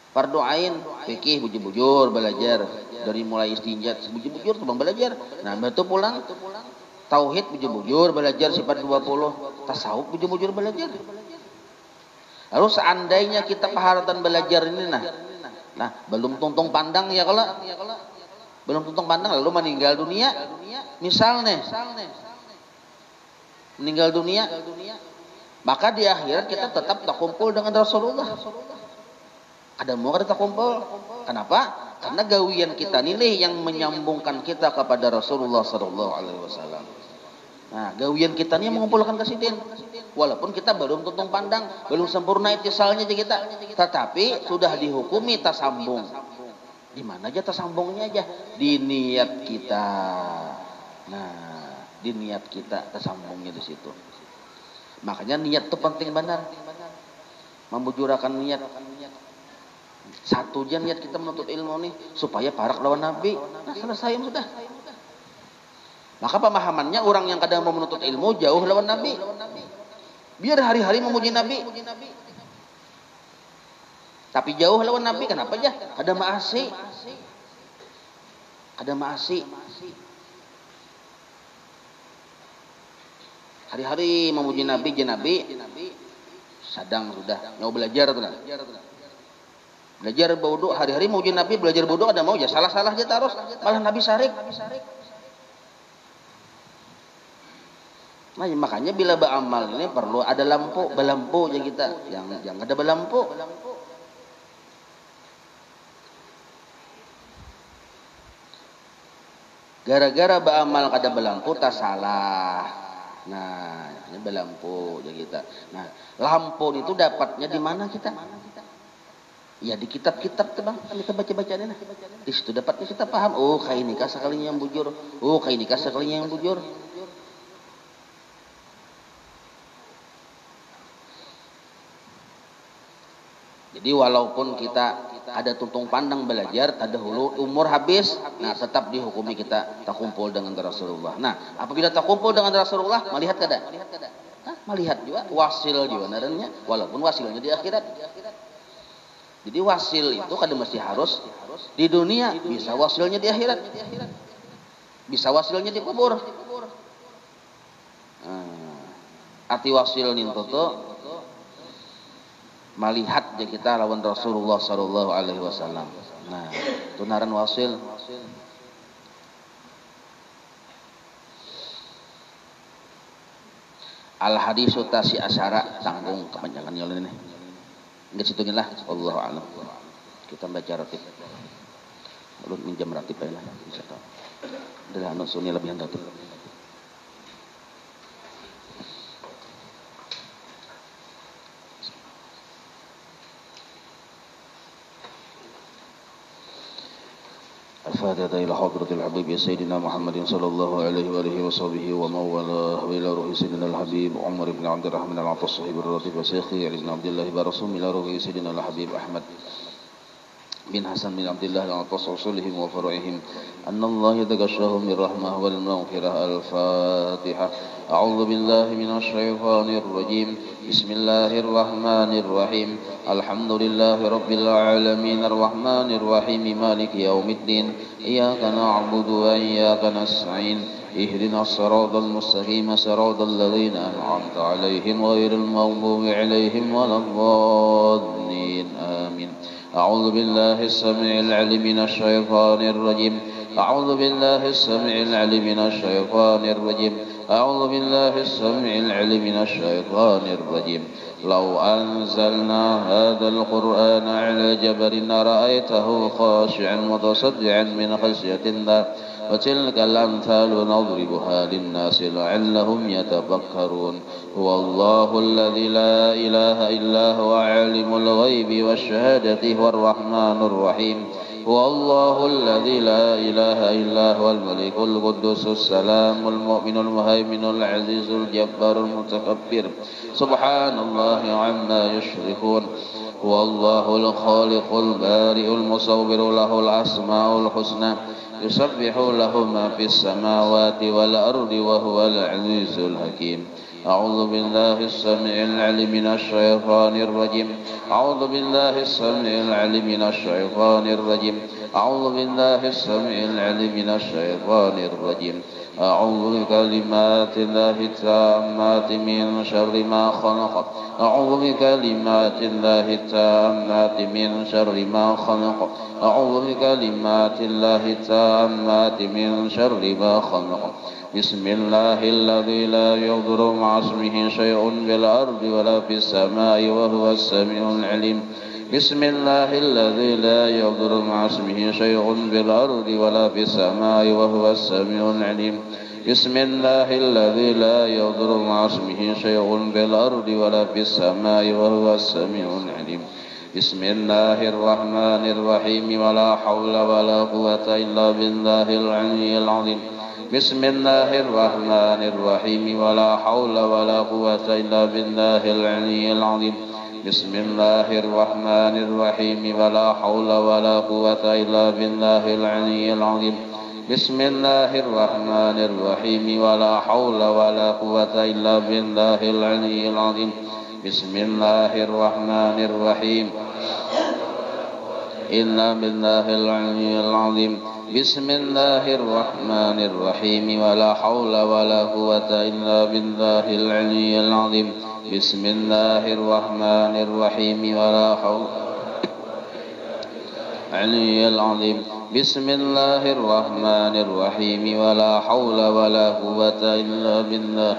Fardu ain, fikih bujur-bujur belajar. Dari mulai istinja bujur-bujur tuh bang belajar. Nah, betul pulang tauhid bujur-bujur belajar sifat 20, tasawuf bujur-bujur belajar. Lalu seandainya kita paharatan belajar ini nah belum tuntung pandang ya kalau belum tuntung pandang lalu meninggal dunia, misalnya meninggal dunia, maka di akhirat kita tetap tak kumpul dengan Rasulullah. Ada mau kita kumpul. Kenapa? Karena gawian kita nilai yang menyambungkan kita kepada Rasulullah Sallallahu Alaihi Wasallam. Nah, gawian kita ini mengumpulkan kesidin. Walaupun kita belum tuntung pandang, belum sempurna itisalnya aja kita, tetapi sudah dihukumi tasambung. Di mana aja tasambungnya aja? Di niat kita. Nah, di niat kita tersambungnya di situ. Makanya niat itu penting benar. Membujurakan niat. Satu aja niat kita menuntut ilmu nih supaya parak lawan Nabi. Nah, selesai sudah. Maka pemahamannya orang yang kadang mau menuntut ilmu jauh lawan Nabi. Biar hari-hari memuji Nabi. Tapi jauh lawan Nabi kenapa aja? Ada maasi. Hari-hari memuji Nabi, sadang sudah mau belajar tuh. Belajar bodoh hari-hari memuji Nabi, belajar bodoh ada mau aja salah-salah aja terus, malah Nabi sarik. Nah, makanya bila beramal ini perlu ada belampu aja kita, yang ada belampu. Gara-gara beramal kada belampu tak salah. Nah, ini belampu aja kita. Nah, lampu itu dapatnya di mana kita? Ya di kitab-kitab tuh bang, kita baca-baca nih. Di situ dapatnya kita paham. Oh, kayak ini kah sekalinya yang bujur. Jadi walaupun kita ada tuntung pandang belajar, tadahulu umur habis, nah tetap dihukumi kita tak kumpul dengan Rasulullah. Nah, apabila tak kumpul dengan Rasulullah, melihat kada? Melihat juga, wasil juga naranya, walaupun wasilnya di akhirat. Jadi wasil itu kada mesti harus di dunia, bisa wasilnya di akhirat. Bisa wasilnya di kubur. Arti wasil nintu tuh melihat je kita lawan Rasulullah Sallallahu Alaihi Wasallam. Nah, tunaran wasil. Al hadisu tasi asyara, tanggung kepanjangan yang ini. Enggak situngin lah. Allahu a'lam. Kita baca ratib. Lalu minjam ratib aja lah. Bisa tahu. Adalah anu sunni lebihan ratib. الفاتحة إلى حضرة الحبيب سيدنا محمد صلى الله عليه وآله وصحبه ومن والاه إلى روح سيدنا الحبيب عمر بن عبد الرحمن العطاس صاحب الراتب وشيخي علي بن عبد الله برسوم إلى روح سيدنا الحبيب أحمد بن حسن بن عبد الله العطاس وصلهم وفرعهم أن الله يتغشاهم بالرحمة والمغفرة. الفاتحة. أعوذ بالله من الشيطان الرجيم. بسم الله الرحمن الرحيم. الحمد لله رب العالمين الرحمن الرحيم مالك يوم الدين. إياك نعبد وإياك نستعين. اهدنا الصراط المستقيم صراط الذين أنعمت عليهم غير المغضوب عليهم ولا الضالين. آمين. أعوذ بالله السميع العليم من الشيطان الرجيم. أعوذ بالله السميع العليم من الشيطان الرجيم. أعوذ بالله السميع العليم من الشيطان الرجيم. لو أنزلنا هذا القرآن على جبل لرأيته خاشعا متصدعا من خشية الله وتلك الأمثال نضربها للناس لعلهم يتفكرون. هو الله الذي لا إله إلا هو عالم الغيب والشهادة هو الرحمن الرحيم. هو الله الذي لا إله إلا هو الملك القدوس السلام المؤمن المهيمن العزيز الجبار المتكبر. سبحان الله عما يشركون. هو الله الخالق البارئ المصور له الأسماء الحسنى يسبح له ما في السماوات والأرض وهو العزيز الحكيم. أعوذ بالله السميع العليم من الشيطان الرجيم. أعوذ بالله السميع العليم من الشيطان الرجيم. أعوذ بالله السميع العليم من الشيطان الرجيم. أعوذ بكلمات الله التامات من شر ما خلق. أعوذ بكلمات الله التامات من شر ما خلق. أعوذ بكلمات الله التامات من شر ما خلق. بسم الله الذي لا يضر مع اسمه شيء في الأرض ولا في السماء وهو السميع العليم. بسم الله الذي لا يضر مع اسمه شيء في الأرض ولا في السماء وهو السميع العليم. بسم الله الذي لا يضر مع اسمه شيء في الأرض ولا في السماء وهو السميع العليم. بسم الله الرحمن الرحيم. ولا حول ولا قوة إلا بالله العلي العظيم. بسم الله الرحمن الرحيم. ولا حول ولا قوة إلا بالله العلي العظيم. بسم الله الرحمن الرحيم. ولا حول ولا قوة إلا بالله العلي العظيم. بسم الله الرحمن الرحيم. ولا حول ولا قوة إلا بالله العلي العظيم. بسم الله الرحمن الرحيم. إلا بالله العلي العظيم. بسم الله الرحمن الرحيم. ولا حول ولا قوة إلا بالله العلي العظيم. بسم الله الرحمن الرحيم. ولا حول العلي العظيم. بسم الله الرحمن الرحيم. ولا حول ولا قوة إلا بالله.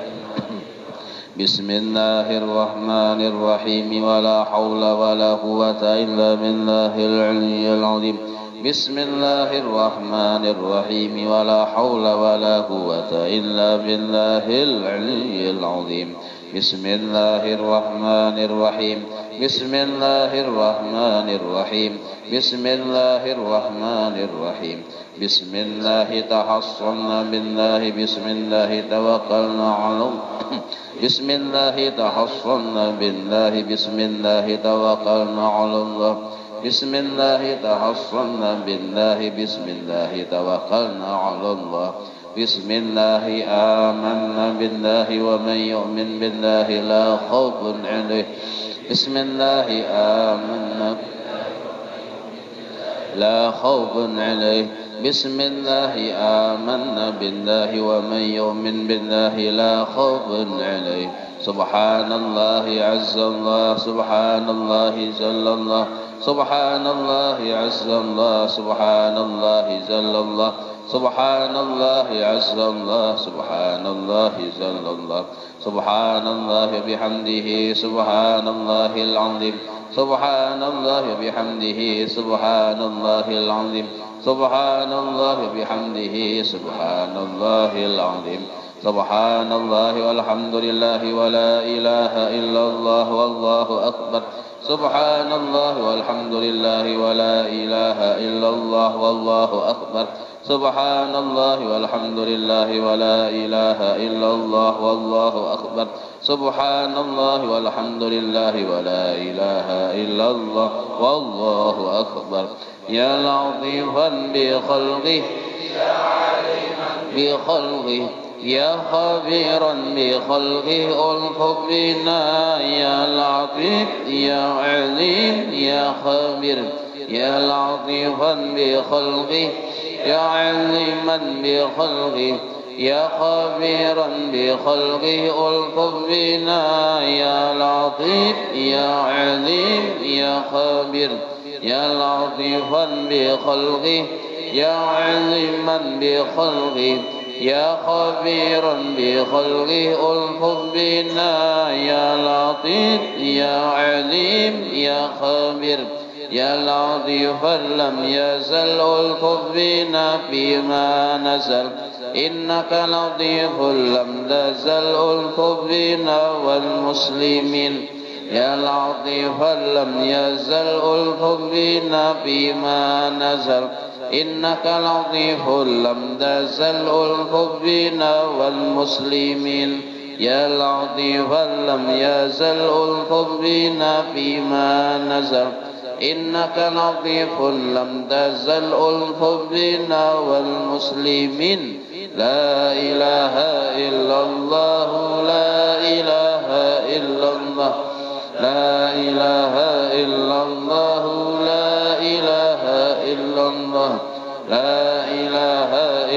بسم الله الرحمن الرحيم. ولا حول ولا قوة إلا بالله العلي العظيم. بسم الله الرحمن الرحيم. ولا حول ولا قوة إلا بالله العلي العظيم. بسم الله الرحمن الرحيم. بسم الله الرحمن الرحيم. بسم الله الرحمن الرحيم. بسم الله تحصنا بالله. بسم الله توكلنا على الله. بسم الله تحصنا بالله. بسم الله توكلنا على الله. بسم الله تحصنا بالله. بسم الله توكلنا على الله. بسم الله آمنا بالله. ومن يؤمن بالله لا خوف عليه. بسم الله آمنا لا خوف عليه. بسم الله آمنا بالله. ومن يؤمن بالله لا خوف عليه. سبحان الله عز الله. سبحان الله جل الله. سبحان الله عز الله. سبحان الله جل الله. سبحان الله عز الله. سبحان الله جل الله. سبحان الله بحمده. سبحان الله العظيم. سبحان الله بحمده. سبحان الله العظيم. سبحان الله بحمده. سبحان الله العظيم. سبحان الله والحمد لله ولا إله إلا الله والله أكبر. سبحان الله والحمد لله ولا إله إلا الله والله أكبر. سبحان الله والحمد لله ولا إله إلا الله والله أكبر. سبحان الله والحمد لله ولا إله إلا الله والله أكبر. يا لطيفا بخلقه بخلقه يا خبيرا بخلقه ألطف بنا يا لطيف يا عليم يا خبير يا لطيفا بخلقه يا عليما بخلقه يا خبيرا بخلقه ألطف بنا يا لطيف يا عليم يا خبير يا لطيفا بخلقه يا عليما بخلقه يا خبيرا بخلقه ألطف بنا يا لطيف يا عليم يا خبير يا لطيفا لم يزل ألطف بنا فيما نزل إنك لطيف لم تزل ألطف بنا والمسلمين يا لطيفا لم يزل ألطف بنا فيما نزل إنك لطيف لم تزل ألطف بنا والمسلمين يا لطيفا لم يزل ألطف بنا فيما نزل إنك لطيف لم تزل ألطف بنا والمسلمين لا إله إلا الله لا إله إلا الله لا إله إلا الله لا إله إلا الله لا إله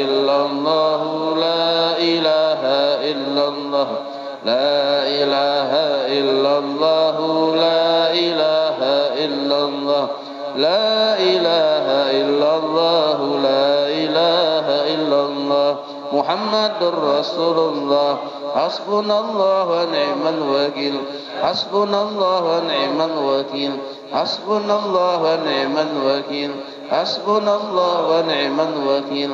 إلا الله لا إله إلا الله لا إله إلا الله لا إله إلا الله لا إله إلا الله لا إله إلا الله محمد رسول الله حسبنا الله ونعم الوكيل حسبنا الله ونعم الوكيل حسبنا الله ونعم الوكيل حسبنا الله ونعم الوكيل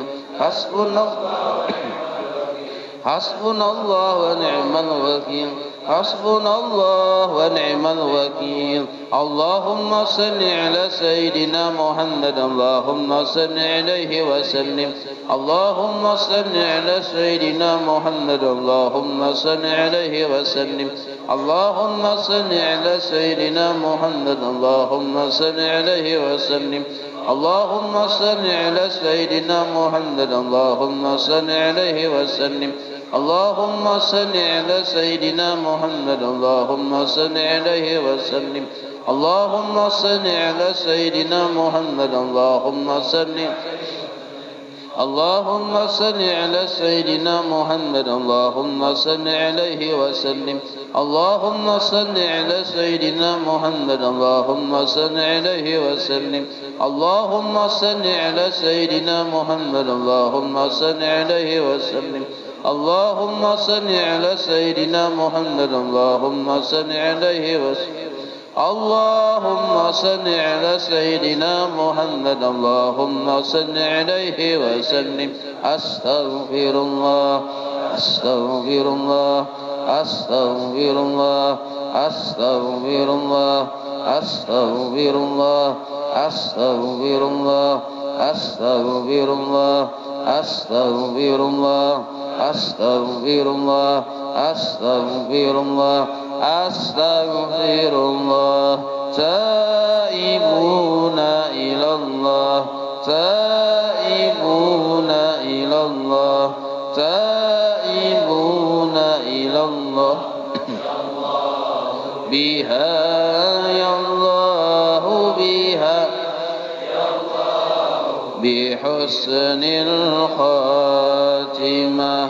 حسبنا الله ونعم الوكيل حسبنا الله ونعم الوكيل اللهم صل على سيدنا محمد اللهم صل عليه وسلم اللهم صل على سيدنا محمد اللهم صل عليه وسلم اللهم صل على سيدنا محمد اللهم صل عليه وسلم اللهم صل على سيدنا محمد اللهم صل عليه وسلم اللهم صل على سيدنا محمد اللهم صل عليه وسلم اللهم صل على سيدنا محمد اللهم صل اللهم صل على سيدنا محمد اللهم صل عليه وسلم اللهم صل على سيدنا محمد اللهم صل عليه وسلم اللهم صل على سيدنا محمد اللهم صل عليه وسلم اللهم صل على سيدنا محمد اللهم صل عليه وسلم اللهم صل على سيدنا محمد اللهم صل عليه وسلم أستغفر الله أستغفر الله أستغفر الله أستغفر الله أستغفر الله أستغفر الله أستغفر الله أستغفر الله أستغفر الله أستغفر الله أستغفر الله تائبون إلى الله تائبون إلى الله تائبون إلى الله بها يا الله بها بحسن الخاتمة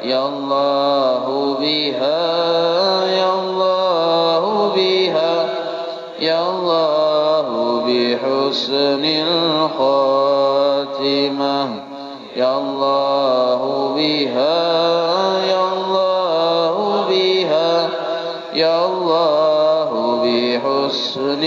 يا الله بها يا الله بها يا الله بحسن الخاتمة يا الله بها يا الله بها يا الله بحسن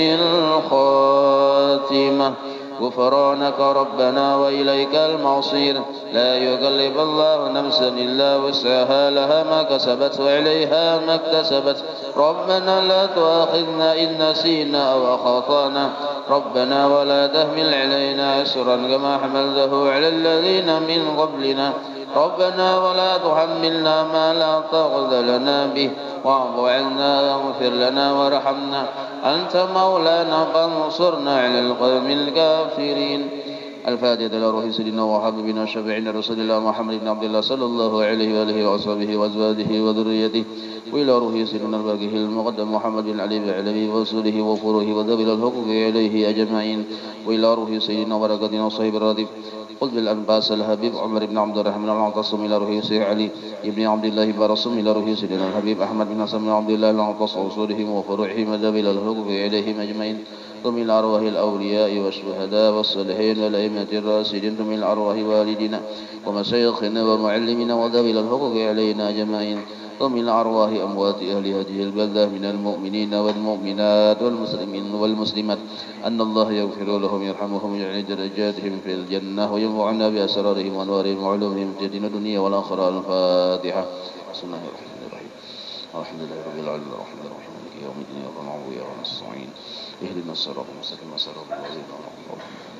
الخاتمة غفرانك ربنا وإليك المصير لا يكلف الله نفسا إلا وسعها لها ما كسبت وعليها ما اكتسبت ربنا لا تؤاخذنا إن نسينا أو أخطأنا ربنا ولا تحمل علينا إصرا كما حملته على الذين من قبلنا ربنا ولا تحملنا ما لا طاقة لنا به واعف عنا واغفر لنا وارحمنا أنت مولانا فانصرنا على القوم الكافرين الفاتحة إلى روح سيدنا وحبيبنا شفيعنا رسول الله محمد بن عبد الله صلى الله عليه وآله وأصحابه وأزواجه وذريته وإلى روح سيدنا الباقي المقدم محمد بن علي وعلي ورسوله وفروه وذوي الحقوق إليه أجمعين وإلى روح سيدنا وبركاتنا وصحيب الرادف قل بالأنباس الحبيب عمر بن عبد الرحمن المعتصم إلى روح سيد علي ابن عبد الله برسم إلى روح سيدنا الحبيب أحمد بن حسن بن عبد الله المعتصم وصولهم وفروعهم وذوي الحقوق إليهم أجمعين ثم إلى أرواح الأولياء والشهداء والصالحين والأئمة الراشدين ثم إلى أرواح والدنا ومشايخنا ومعلمنا وذوي الحقوق علينا أجمعين ثم إلى أرواح أموات أهل هذه البلدة من المؤمنين والمؤمنات والمسلمين والمسلمات أن الله يغفر لهم يرحمهم ويعلي درجاتهم في الجنة وينفعنا بأسرارهم وأنوارهم وعلومهم في الدين الدنيا والآخرة. الفاتحة. بسم الله الرحمن الرحيم. الحمد لله رب العالمين الرحمن الرحيم مالك يوم الدين إياك نعبد وإياك نستعين اهدنا الصراط المستقيم صراط الذين أنعمت عليهم.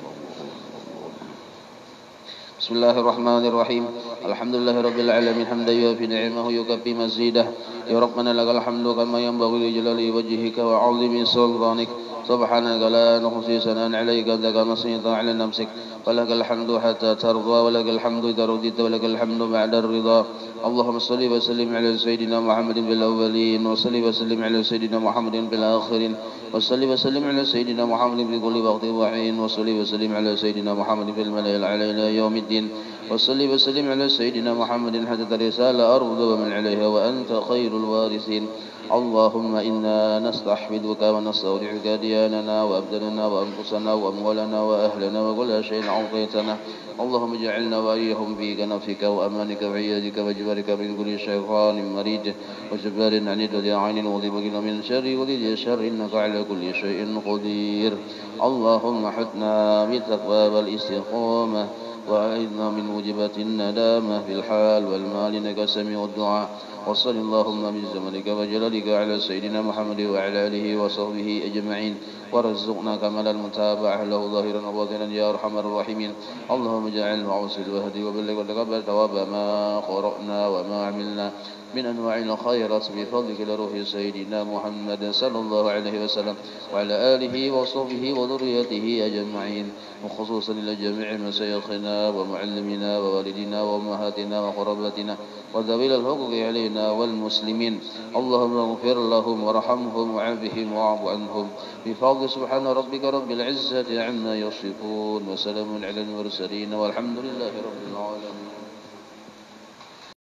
بسم الله الرحمن الرحيم. الحمد لله رب العالمين حمدا يوافي نعمه يكفي مزيده. يا ربنا لك الحمد كما ينبغي لجلال وجهك وعظيم سلطانك. سبحانك لا نحصي ثناء عليك أنت كما أثنيت على نفسك. ولك الحمد حتى ترضى ولك الحمد إذا رضيت ولك الحمد بعد الرضا. اللهم صل وسلم على سيدنا محمد في الأولين وصل وسلم على سيدنا محمد في الآخرين وصل وسلم على سيدنا محمد في كل وقت وحين وصل وسلم على سيدنا محمد في الملأ الأعلى إلى يوم الدين وصل وسلم على سيدنا محمد حتى رسالة أرض ومن عليها وأنت خير الوارثين. اللهم إنا نستحمدك ونستودعك دياننا وأبداننا وأنفسنا وأموالنا وأهلنا وكل شيء أعطيتنا. اللهم اجعلنا وإياهم في كنفك وأمانك وعيادك وجبارك من كل شيطان مريد وجبار عنيد وذي عين وذي بغي من شر وذي شر إنك على كل شيء قدير. اللهم حثنا بالتقوى والاستقامة وأعذنا من موجبات الندامة في الحال والمال إنك سميع الدعاء. وصل اللهم بزمنك وجلالك على سيدنا محمد وعلى آله وصحبه أجمعين ورزقنا كمال المتابعة له ظاهرا وباطنا يا أرحم الراحمين. اللهم اجعلنا عوصي الوهد وبلغ وتقبل ثواب ما قرأنا وما عملنا من أنواع الخيرات بفضلك لروح سيدنا محمد صلى الله عليه وسلم وعلى آله وصحبه وذريته أجمعين وخصوصا إلى جميع مشايخنا ومعلمنا ووالدنا وأمهاتنا وقراباتنا وذوي الحقوق علينا والمسلمين. اللهم اغفر لهم وارحمهم وعافهم واعف عنهم بفضل سبحان ربك رب العزة عما يصفون وسلام على المرسلين والحمد لله رب العالمين.